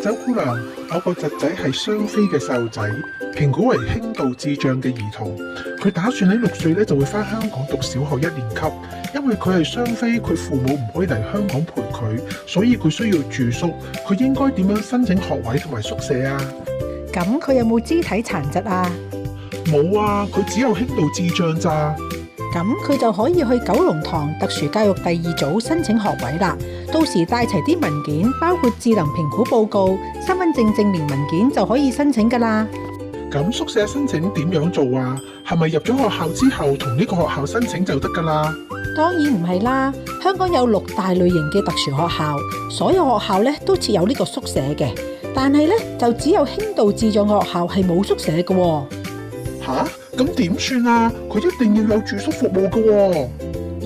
周姑娘，我個侄仔係雙非嘅細路仔，評估為輕度智障嘅兒童。佢打算喺6歲就會返香港讀小學1年級，因為佢係雙非，佢父母唔可以嚟香港陪佢，所以佢需要住宿。佢應該點樣申請學位同埋宿舍啊？咁佢有冇肢體殘疾啊？冇啊，佢只有輕度智障咋。咁佢就可以去九龍塘特殊教育第2組申請學位啦。到時帶齊啲文件，包括智能評估報告、身份證證明文件就可以申請噶啦。咁宿舍申請點樣做啊？係咪入咗學校之後同呢個學校申請就得噶啦？當然唔係啦，香港有6大類型嘅特殊學校，所有學校咧都設有呢個宿舍嘅，但係咧就只有輕度智障嘅學校係冇宿舍嘅喎。吓？咁點算啊？佢一定要有住宿服務嘅喎。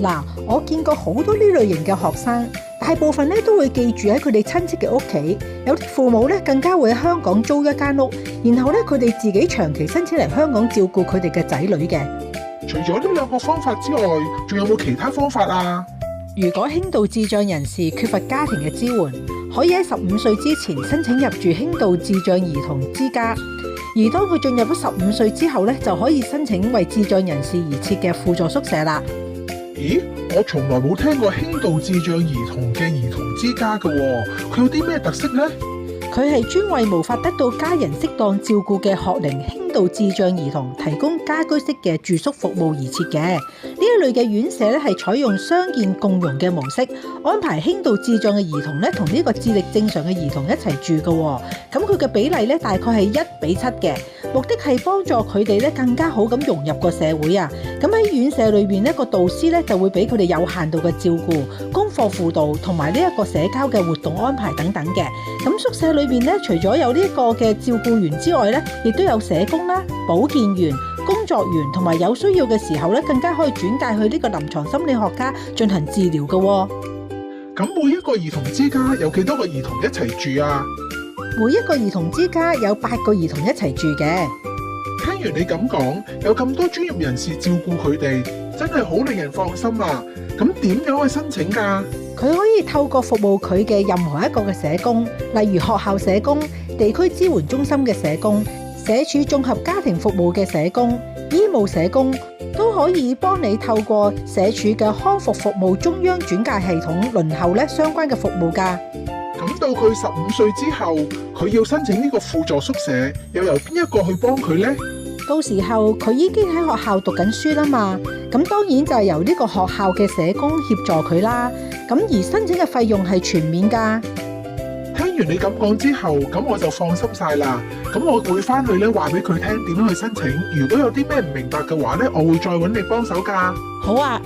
嗱，我見過好多呢類型嘅學生，大部分咧都會寄住喺佢哋親戚嘅屋企，有啲父母咧更加會喺香港租一間屋，然後咧佢哋自己長期申請嚟香港照顧佢哋嘅仔女嘅。除咗呢2個方法之外，仲有冇其他方法啊？如果輕度智障人士缺乏家庭嘅支援，可以喺15歲之前申請入住輕度智障兒童之家。而當佢進入咗15歲之後咧，就可以申請為智障人士而設嘅輔助宿舍啦。咦，我從來冇聽過輕度智障兒童嘅兒童之家嘅喎，佢有啲咩特色呢？佢係專為無法得到家人適當照顧嘅學齡輕度智障兒童提供家居式嘅住宿服務而設嘅。呢一類嘅院舍咧係採用傷健共融嘅模式，安排輕度智障嘅兒童咧同呢個智力正常嘅兒童一齊住嘅。咁佢嘅比例咧大概係1:7嘅，目的係幫助佢哋咧更加好咁融入個社會啊。咁喺院舍裏邊呢個導師咧就會俾佢哋有限度嘅照顧、功課輔導同埋呢一個社交嘅活動安排等等嘅。咁宿舍裏邊咧除咗有呢一個嘅照顧員之外咧，亦都有社工啦、保健員、工作員同埋有需要嘅時候咧，更加可以轉介去呢個臨床心理學家進行治療嘅。咁每一個兒童之家有幾多個兒童一齊住啊？每一個兒童之家有8個兒童一齊住嘅。聽完你咁講，有咁多專業人士照顧佢哋，真係好令人放心啊！咁點樣去申請㗎？佢可以透過服務佢嘅任何一個嘅社工，例如學校社工、地區支援中心嘅社工、社署綜合家庭服務嘅社工、醫務社工，都可以幫你透過社署嘅康復服務中央轉介系統輪候相關嘅服務㗎。咁到佢15歲之後，佢要申請呢個輔助宿舍，又由邊一個去幫佢呢？到時候佢已經喺學校讀緊書啦嘛，咁當然就係由呢個學校嘅社工協助佢啦。咁而申請嘅費用係全免㗎。聽完你咁講之後，咁我就放心晒啦。咁我會翻去咧話俾佢聽點樣去申請。如果有啲咩唔明白嘅話咧，我會再揾你幫手㗎。好啊。